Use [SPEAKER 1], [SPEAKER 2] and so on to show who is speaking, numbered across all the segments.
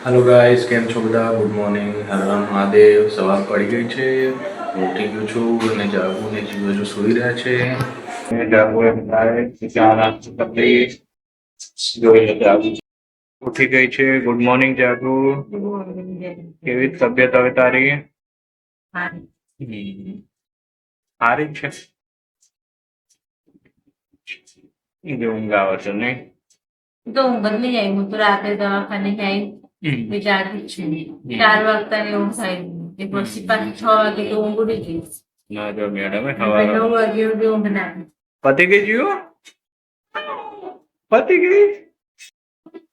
[SPEAKER 1] Hello guys કેમ છો બધા ગુડ મોર્નિંગ હર હર મહાદેવ સવાર પડી ગઈ છે ઉઠી ગયો છું અને જાગુ ને જીવ હજુ સૂઈ રહ્યા છે જાગુ એમ થાય કે ચાર આંખ તકલીફ જોઈ લે જાગુ ઉઠી ગઈ છે ગુડ મોર્નિંગ જાગુ કેવી તબિયત હવે તારી સારી છે એ ઊંઘ આવે છે નહીં
[SPEAKER 2] તો ઊંઘ જ નહીં આવી. હું તો રાતે દવાખાને આવી વિચારતી જ છું. 4 વાગતાની ઊંઘ આવી કે પછી પાછી 6 વાગે તો ઊંઘ ઉડી ગઈ.
[SPEAKER 1] ના જો મેડમ
[SPEAKER 2] 9 વાગે સુધી ઊંઘ ના આવી.
[SPEAKER 1] પતી ગઈ જીવો પતી ગઈ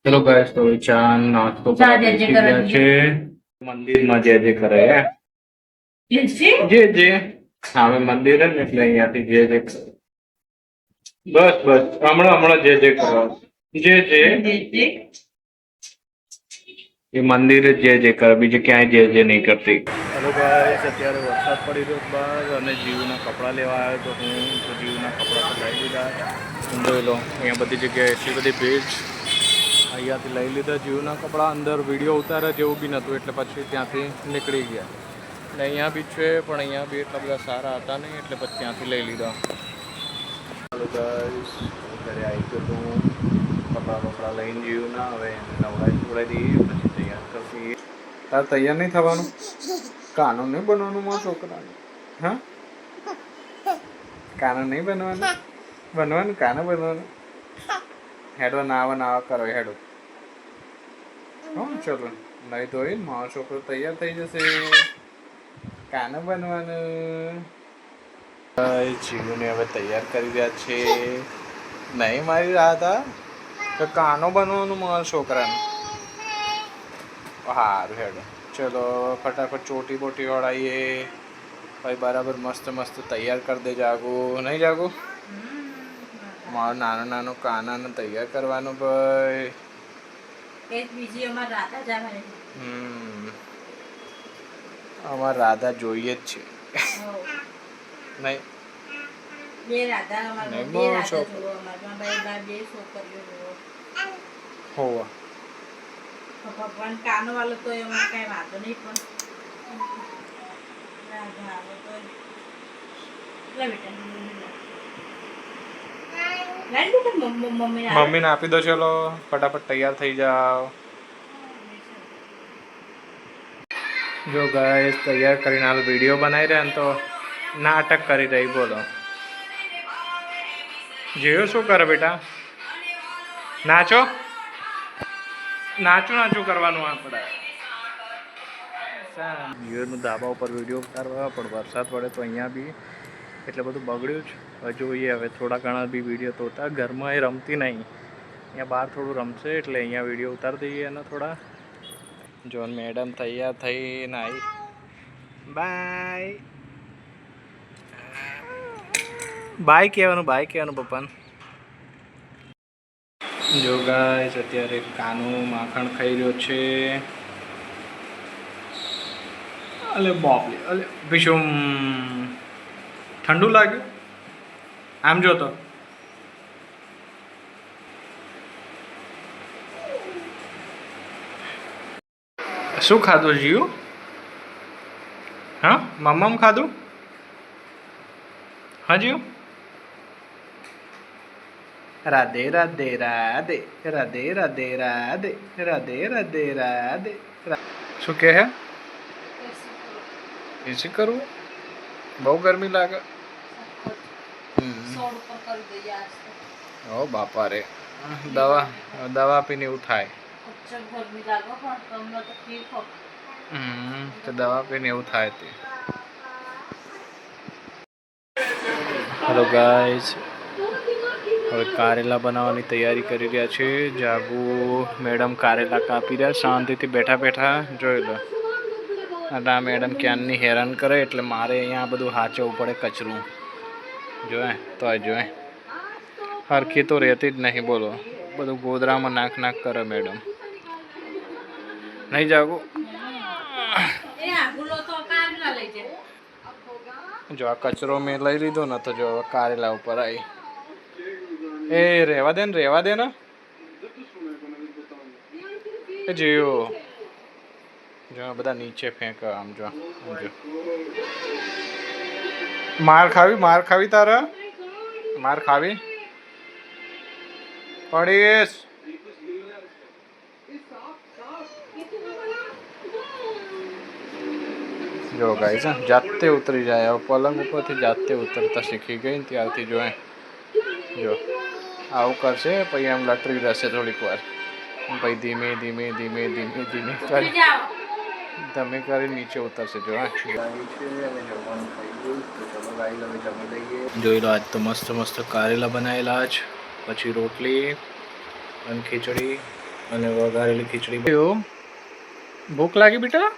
[SPEAKER 1] ચલો ગાઈસ તો ચા નાસ્તો
[SPEAKER 2] ચા જે જે કરે
[SPEAKER 1] છે મંદિરમાં જે જે કરે જે જે સામે મંદિર હે ને એટલે અહીંયાથી જે જે કરે. બસ બસ હમણાં જે જે કરો જે જે એ મંદિરે જે જે કરે બીજે ક્યાંય જે જે નહીં કરતી. હેલો ગાઈસ અત્યારે વરસાદ પડી રહ્યો બહાર અને જીવના કપડાં લેવા આવ્યો તો હું તો જીવના કપડાં તો લઈ લીધા. જોઈ લો અહીંયા બધી જગ્યાએ એટલી બધી ભીડ અહીંયાથી લઈ લીધા જીવના કપડાં અંદર વિડીયો ઉતારે જેવું બી નહોતું એટલે પછી ત્યાંથી નીકળી ગયા અને અહીંયા બી છે પણ અહીંયા બી એટલા બધા સારા હતા નહીં એટલે પછી ત્યાંથી લઈ લીધા. હેલો ગાઈસ ઘરે આવી ગયો તો કપડાં લઈને જીવું ના હવે નવડાવી દઈએ પછી તૈયાર કરતી. તાર તૈયાર નહીં થવાનું કાનો નહીં બનવાનું મારા છોકરાને હા કાનો નહીં બનવાનું કાનો બનવાનું હેડો નાવા કરો હેડો હા ચલો નહીં ધોઈ મારો છોકરો તૈયાર થઈ જશે કાનો બનવાનું. જીવુને હવે તૈયાર કરી રહ્યા છે નહીં મારી રાત તો કાનો બનવાનું મારા છોકરાને સારું હેડો ચલો ફટાફટ ચોટી બોટી વળાવીએ ભાઈ બરાબર મસ્ત મસ્ત તૈયાર કરી દે જાગો નહીં જાગો મારો નાનો કાનાને તૈયાર કરવાનો ભાઈ અમાર રાધા જોઈએ જ છે નહીં હોવા
[SPEAKER 2] ભગવાન કાનો વાળો તો એમાં કઈ વાંધો નહીં પણ
[SPEAKER 1] મમ્મીને આપી દો ચલો ફટાફટ તૈયાર થઈ જાઓ. જો ગાઈસ તૈયાર કરીને હાલ વિડીયો બનાવી રહ્યા ને તો નાટક કરી રહી બોલો જેવો શું કરે બેટા નાચો નાચું કરવાનું આપણે જીવનનું ધાબા ઉપર વિડીયો ઉતારવા પણ વરસાદ પડે તો અહીંયા બી એટલે બધું બગડ્યું જ હવે જોઈએ હવે થોડા ઘણા બી વિડીયો તો ઉતાર ઘરમાં એ રમતી નહીં અહીંયા બહાર થોડું રમશે એટલે અહીંયા વિડીયો ઉતારી દઈએ એના થોડા. જોન મેડમ તૈયાર થઈને આવી બાય બાય કહેવાનું પપ્પાને. જો ગાઈસ અત્યારે કાનું માખણ ખાઈ રહ્યો છે અલે બાપલે અલે ભીષુમ ઠંડુ લાગ્યું આમ જો તો શું ખાધું જીવ હા મમ્મમ ખાધું હા જીવ રાધે રાધે રાધે રાધે રાધે રાધે રાધે રાધે રાધે શું કહે હે એસી કરવું બહુ ગરમી લાગે ઓ બાપા રે દવા પીને એવું થાય તો દવા પીને એવું થાય તે. હેલો ગાઈસ હવે કારેલા બનાવવાની તૈયારી કરી રહ્યા છે. જાગુ મેડમ કારેલા કાપી રહ્યા શાંતિથી બેઠા જોઈ લો. અને આ મેડમ ક્યાંની હેરાન કરે એટલે મારે અહીંયા બધું હાચવવું પડે કચરું જોએ જોએ હરખી તો રહેતી જ નહીં બોલો બધું ગોદરામાં નાક કરે મેડમ નહીં જાગુ. જો આ કચરો મેં લઈ લીધો ને તો જો કારેલા ઉપર આવી એ રહેવા દે ને એ જીઓ જો બધા નીચે ફેંક આમ જો માર ખાવી તારા માર ખાવી પડીશ જો ગાઈસ જાતે ઉતરી જાય હવે પલંગ ઉપરથી જાતે ઉતરતા શીખી ગઈ ને ત્યારથી જો આવું કરશે પછી એમ લટરી રહેશે થોડીક વાર પછી ધીમે ધીમે ધીમે ધીમે ધીમે કરી તમે કરી નીચે ઉતરશે જો જોઈ લો આજ તો મસ્ત મસ્ત કારેલા બનાવેલા આજ પછી રોટલી અને ખીચડી અને વઘારેલી ખીચડી ભૂખ લાગી બેટા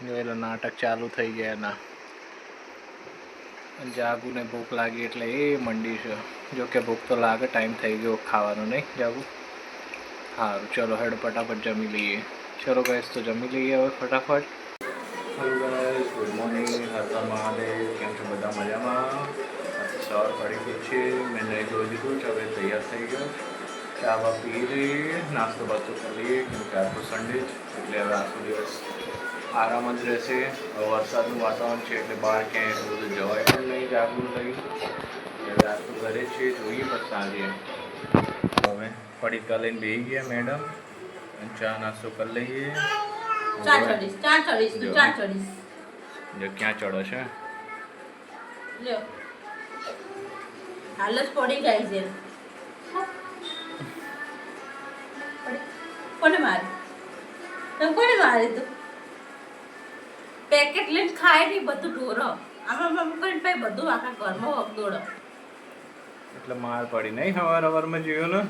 [SPEAKER 1] જોયેલો નાટક ચાલુ થઈ ગયા એના જાગુને ભૂખ લાગી એટલે એ મંડી છે જો કે ભૂખ તો લાગે ટાઈમ થઈ ગયો ખાવાનો નહીં જાગુ સારું ચલો હેડ ફટાફટ જમી લઈએ ચલો ગાઈસ તો જમી લઈએ હવે ફટાફટ હેલો ગાઈસ ગુડ મોર્નિંગ હર મહાદેવ કેમ છો બધા મજામાં સવાર પડી ગઈ છે મેં નહીં ધોઈ દીધું છે હવે તૈયાર થઈ ગયો ચા બા પી લઈએ નાસ્તો બાસ્તો કરી લઈએ કેમ કે આ તો સન્ડે જ એટલે હવે આખો દિવસ આરામ જ રહેશે વરસાદનું વાતાવરણ છે એટલે બહાર ક્યાંય એટલું બધું જવાય પણ નહીં જાગવું નહીં એટલે આ તો ઘરે છે જોઈએ પછી સાંજે હવે પડીકા લઈને બેસી ગયા મેડમ અને ચા નાસ્તો કરી લઈએ જો ક્યાં ચડો છે
[SPEAKER 2] પડી ગઈ છે કોને મારી તું પેકેટ લઈને ખાય નહીં બધું ઢોરો આમાં કરીને ભાઈ બધું આખા ઘરમાં વગદોડો
[SPEAKER 1] એટલે માર પડી નહીં હવારમાં જીવ્યો ને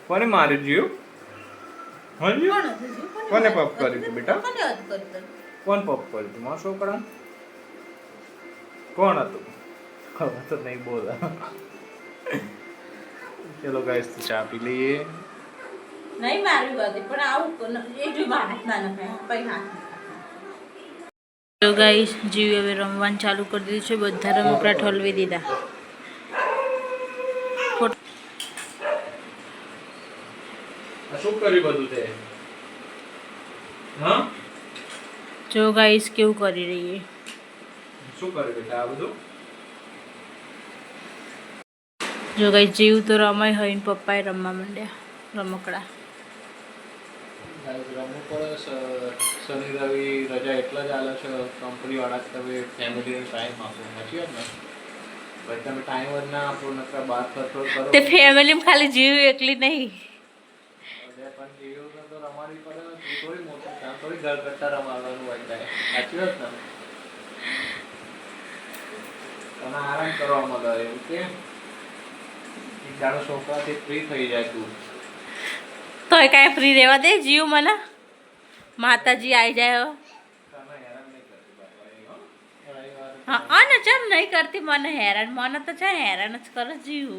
[SPEAKER 1] કોને મારી જીવ કોને પપ કરી તું બેટા કોણ પપ કર્યું તું મારો છોકરા કોણ હતું હવે તો નહીં બોલા ચલો ગાઈસ તો ચા પી લઈએ
[SPEAKER 2] નહીં મારી વાત પણ આવું એટલું હાથ ના નખાય પછી હાથ તો ગાઈસ જીવ હવે રમવાનું ચાલુ કરી દીધું છે બધા રમકડા ઠલવી દીધા
[SPEAKER 1] શું કર્યું બધું તે હા
[SPEAKER 2] જો ગાઈસ કેવું કરી રહી
[SPEAKER 1] શું કર્યું બેટા આ બધું
[SPEAKER 2] જો ગાઈસ જીવ તો રમાય હોય ને પપ્પાએ રમવા માંડ્યા રમકડા
[SPEAKER 1] શનિ રવિ રજા એટલા જ આલે છે કંપની વાળા તમે ફેમિલીને ટાઈમ આપો સાચી વાત ને ભાઈ તમે ટાઈમ જ ના આપો નકર બાર ખર્ચો કરો
[SPEAKER 2] તે ફેમિલીમાં ખાલી જીવ એકલી નહીં
[SPEAKER 1] પણ જીવ તો રમાડવી પડે ને થોડી મોટું કામ થોડી ઘર કરતા રમાડવાનું હોય થાય સાચી વાત ને તમે આરામ કરવા મળે એવું કે એક દાડો છોકરાથી ફ્રી થઈ જાય તું
[SPEAKER 2] તો એ કાંઈ ફ્રી રહેવા દે જીવ મને માતાજી આવી જાય હા ને ચમ નહીં કરતી મને હેરાન મને તો છે હેરાન જ કરે જીવ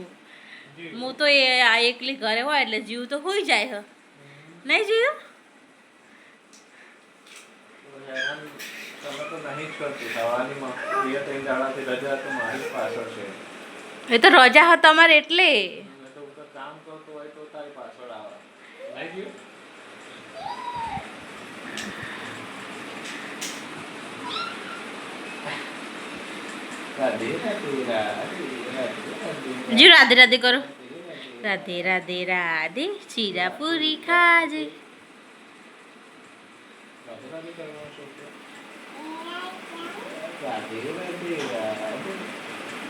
[SPEAKER 2] હું તો એ આ એકલી ઘરે હોય એટલે જીવ તો હોઈ જાય નહીં જીવ એ તો રજા હોય તમારે એટલે
[SPEAKER 1] કામ કરતો હોય તો તારી પાછળ આવે નહીં જીવ
[SPEAKER 2] जी राधे राधे करो राधे राधे राधे चीरा पूरी खाजे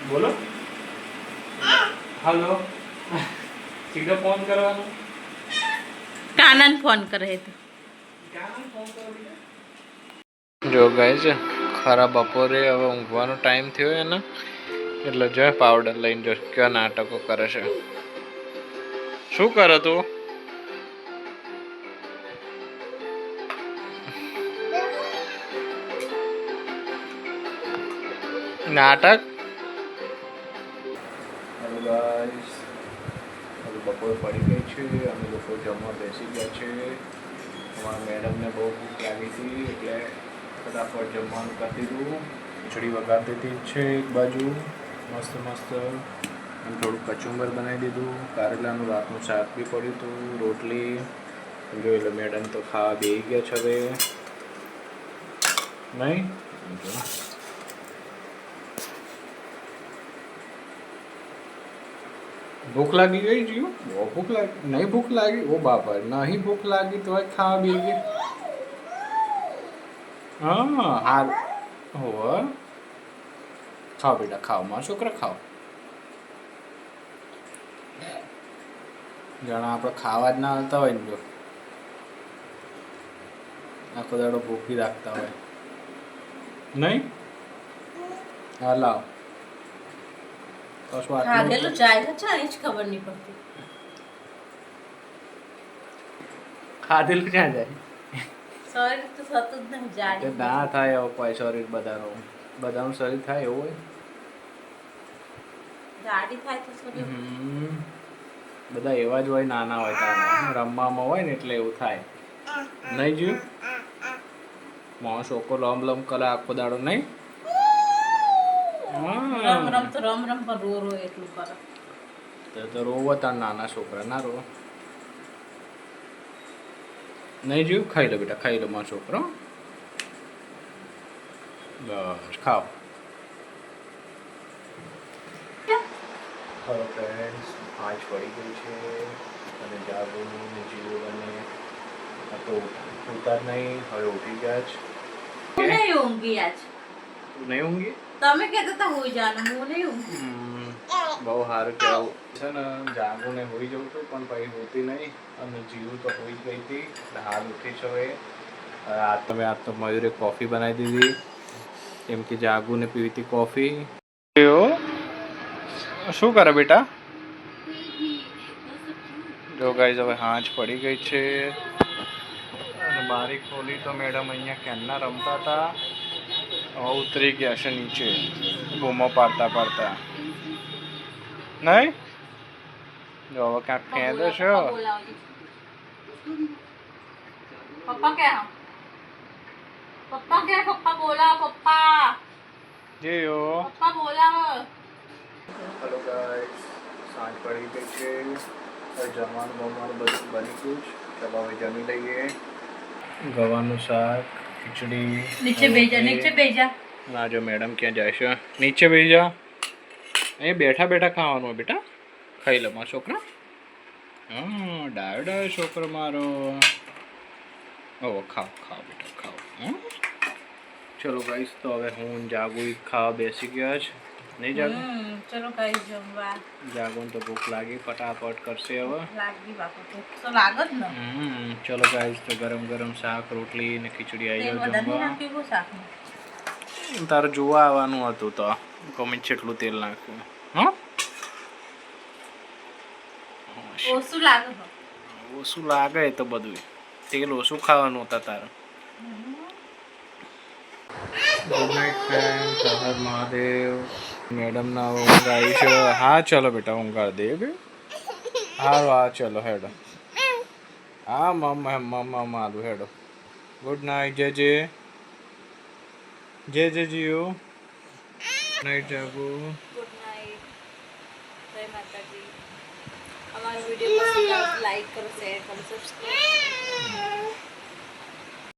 [SPEAKER 1] बोलो हेलो सीधा फोन करवानो
[SPEAKER 2] कानन फोन करे तो
[SPEAKER 1] जो गाइस ખરા બપોરે હવે ઊંઘવાનો ટાઈમ થયો એને એટલે જો પાવડર લઈને જો કેવા નાટકો કરે છે શું કરે તું નાટક હેલો ગાઈસ હવે બપોર પડી ગઈ છે અમે લોકો જમવા બેસી ગયા છે અમારા મેડમને બહુ ભૂખ લાગી હતી એટલે ફટાફટ જમવાનું કરી દીધું ખીચડી વઘારી દીધી છે એક બાજુ મસ્ત મસ્ત અને થોડું કચુંબર બનાવી દીધું કારેલાનું રાતનું શાક બી પડ્યું હતું રોટલી જોઈ લો મેડમ તો ખાવા બેસી ગયા છે હવે. નહીં ભૂખ લાગી ગઈ જીવ? બહુ ભૂખ લાગી? નહીં ભૂખ લાગી? ઓ બાપા, નહીં ભૂખ લાગી તો ખાવા બેસી ગયા. હા હાલ હોવ. ખાઓ બેટા ખાઓ, મારા છોકરા ખાઓ. જાણે આપણે ખાવા જ ના આવતા હોય ને, જો આખો દાડો ભૂખી રાખતા હોય. નહીં હા લાવ. કશું આટલું
[SPEAKER 2] ખાધેલું જાય છે એ જ ખબર નહીં પડતી.
[SPEAKER 1] ખાધેલું ક્યાં જાય?
[SPEAKER 2] શરીર તો થતું જ નહીં, જાડી
[SPEAKER 1] ના થાય એવું કોઈ શરીર બધાનું શરીર થાય એવું હોય.
[SPEAKER 2] જાડી થાય તો શરીર.
[SPEAKER 1] બધા એવા જ હોય, નાના હોય તારા રમવામાં હોય ને એટલે એવું થાય. નહીં જીવ? મારો છોકરો લમ કરે આખો દાડો. નહીં
[SPEAKER 2] રમ રમ તો રમ રમ પર રો એટલું કરે.
[SPEAKER 1] તો રોવો તાર નાના છોકરા ના રોવો. નહીં જીવ? ખાઈ લો બેટા, ખાઈ લો મારો છોકરો. બસ ખાઓ. હવે ફ્રેન્ડ્સ આજ પડી ગઈ છે અને જાગુનું ને જીવોને તો ઉતાર નહીં, હવે ઉઠી ગયા છે.
[SPEAKER 2] હું નહીં ઊંઘી આજ.
[SPEAKER 1] તું નહીં ઊંઘી?
[SPEAKER 2] તમે કહેતા હતા હોઈ જવાનું, હું નહીં ઊંઘી.
[SPEAKER 1] બહુ સારું કહેવું છે ને. જાગુને હોઈ જવું હતું પણ પછી હોતી નહીં અને જીવું તો હોઈ ગઈ હતી. હાલ ઉઠી છે હવે. આજ તો મયુરે કોફી બનાવી દીધી, કેમ કે જાગુને પીવી હતી કોફી. શું કરે બેટા? જો ગાઈઝ હવે હાંજ પડી ગઈ છે અને બારી ખોલી તો મેડમ અહીંયા ક્યારના રમતા હતા, હવે ઉતરી ગયા છે નીચે બૂમો પાડતા. નહીં જો હવે ક્યાંક ફેંદે છે.
[SPEAKER 2] પપ્પા ક્યાં? પપ્પા બોલા. પપ્પા
[SPEAKER 1] જેયો.
[SPEAKER 2] પપ્પા બોલા.
[SPEAKER 1] હેલો ગાઈસ, સાંજ પડી ગઈ છે. હવે જમવાનું બધું બની ગયું છે. ચાલો હવે જમી લઈએ. ગવાનું શાક, ખીચડી.
[SPEAKER 2] નીચે બેજા.
[SPEAKER 1] ના જો મેડમ ક્યાં જાય છે? નીચે બેસી જા. અહીં બેઠા ખાવાનું હોય બેટા. ખાઈ લો મારો છોકરા. હા ડાયો છોકરો મારો. ઓ ખાઓ બેટા ખાઓ. ચલો ગાઈસ, તો હવે હું જાગુ ખાવા બેસી ગયા છે. નહીં જાગુ?
[SPEAKER 2] ચલો ગાઈસ જમવા.
[SPEAKER 1] જાગુને તો ભૂખ લાગી, ફટાફટ કરશે હવે.
[SPEAKER 2] લાગી બાપા, ભૂખ તો લાગે જ ને.
[SPEAKER 1] ચલો ગાઈસ, તો ગરમ શાક રોટલી ને ખીચડી આવી જાવ જમવા. તારે જોવા આવવાનું હતું તો ગમે કેટલું તેલ નાખ્યું. હા ઓછું લાગે તો બધું તેલ ઓછું ખાવાનું હતા તારે. ગુડ નાઇટ ફ્રેન્ડ, હર મહાદેવ. મેડમ ના ઊંઘ આવી છે. હા ચલો બેટા ઊંઘા દે. હા ચલો હેડો. હા મમ્મા મારું હેડો. ગુડ નાઇટ જય જીઓ. નાઇટ જાગુ.
[SPEAKER 2] Good night. જય માતાજી. અમારો વિડિયો પસંદ આવે લાઈક કરો, શેર કરો, સબસ્ક્રાઇબ.